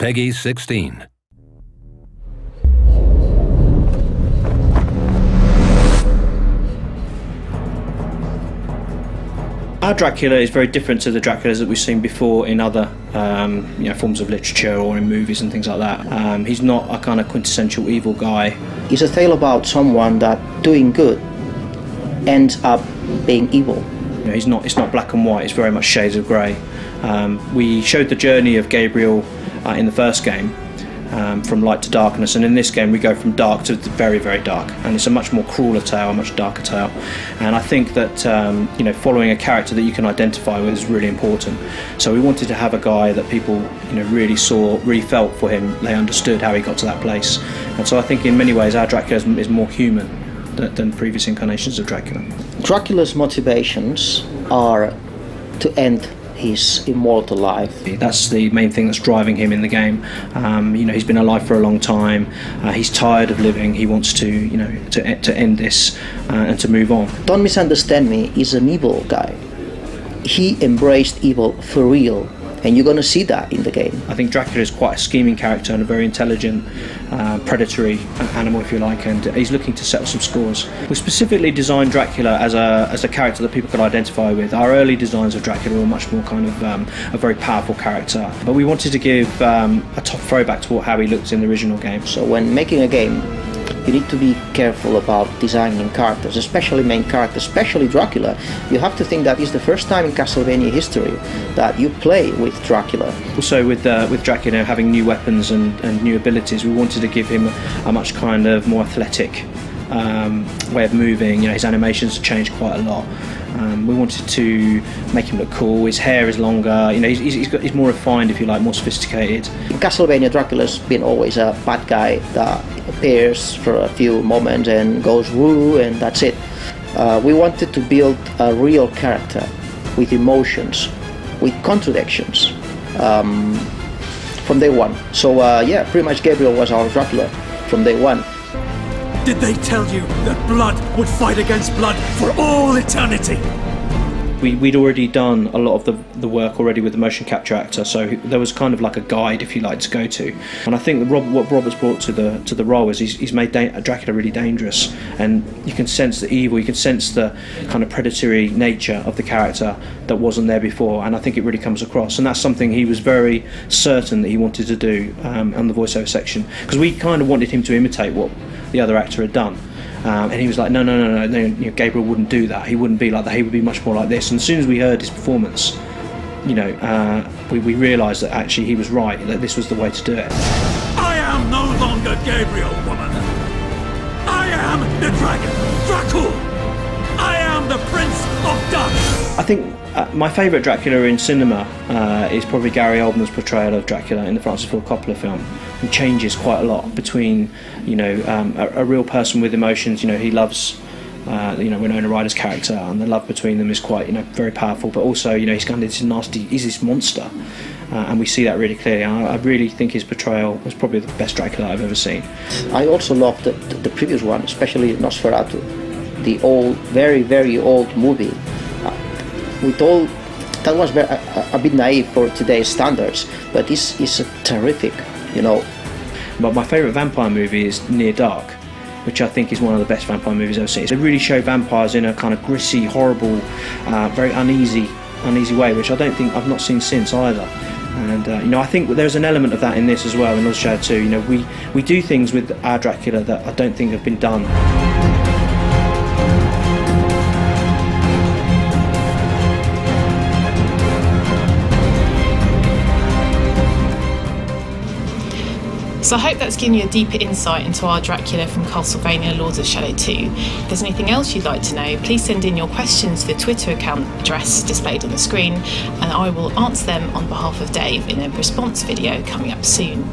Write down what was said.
Peggy 16. Our Dracula is very different to the Draculas that we've seen before in other forms of literature or in movies and things like that. He's not a kind of quintessential evil guy. It's a tale about someone that doing good ends up being evil. It's not black and white, it's very much shades of grey. We showed the journey of Gabriel in the first game, from light to darkness, and in this game we go from dark to very, very dark, and it's a much more crueler tale, a much darker tale. And I think that following a character that you can identify with is really important. So we wanted to have a guy that people really saw, really felt for him, they understood how he got to that place. And so I think in many ways our Dracula is more human than previous incarnations of Dracula. Dracula's motivations are to end his immortal life. That's the main thing that's driving him in the game. He's been alive for a long time. He's tired of living. He wants to end this and to move on. Don't misunderstand me. He's an evil guy. He embraced evil for real, and you're going to see that in the game. I think Dracula is quite a scheming character and a very intelligent, predatory animal, if you like, and he's looking to settle some scores. We specifically designed Dracula as a character that people could identify with. Our early designs of Dracula were much more kind of a very powerful character, but we wanted to give a top throwback to how he looked in the original game. So when making a game, you need to be careful about designing characters, especially main characters, especially Dracula. You have to think that it's the first time in Castlevania history that you play with Dracula. Also with Dracula having new weapons and new abilities, we wanted to give him a much kind of more athletic way of moving. His animations changed quite a lot. We wanted to make him look cool. His hair is longer. He's more refined, if you like, more sophisticated. In Castlevania, Dracula's been always a bad guy that appears for a few moments and goes woo, and that's it. We wanted to build a real character with emotions, with contradictions from day one. So pretty much Gabriel was our Dracula from day one. Did they tell you that blood would fight against blood for all eternity? We'd already done a lot of the work already with the motion capture actor, so there was kind of like a guide, if you like, to go to. And I think what Robert's brought to the role is he's made Dracula really dangerous, and you can sense the evil, you can sense the kind of predatory nature of the character that wasn't there before, and I think it really comes across. And that's something he was very certain that he wanted to do on the voiceover section, because we kind of wanted him to imitate what the other actor had done. And he was like, no, Gabriel wouldn't do that. He wouldn't be like that. He would be much more like this. And as soon as we heard his performance, we realised that actually he was right, that this was the way to do it. I am no longer Gabriel, woman. I am the dragon, Dracul. I am the Prince of Darkness. I think my favourite Dracula in cinema is probably Gary Oldman's portrayal of Dracula in the Francis Ford Coppola film. He changes quite a lot between, a real person with emotions. He loves, Winona Ryder's character, and the love between them is quite, very powerful. But also, he's kind of this nasty, he's this monster, and we see that really clearly. And I really think his portrayal was probably the best Dracula I've ever seen. I also loved the previous one, especially Nosferatu, the old, very, very old movie. That was a bit naive for today's standards, but this is terrific, But my favourite vampire movie is Near Dark, which I think is one of the best vampire movies I've seen. They really show vampires in a kind of gritty, horrible, very uneasy way, which I've not seen since either. And I think there's an element of that in this as well, in Nosferatu 2. We do things with our Dracula that I don't think have been done. So I hope that's given you a deeper insight into our Dracula from Castlevania Lords of Shadow 2. If there's anything else you'd like to know, please send in your questions to the Twitter account address displayed on the screen, and I will answer them on behalf of Dave in a response video coming up soon.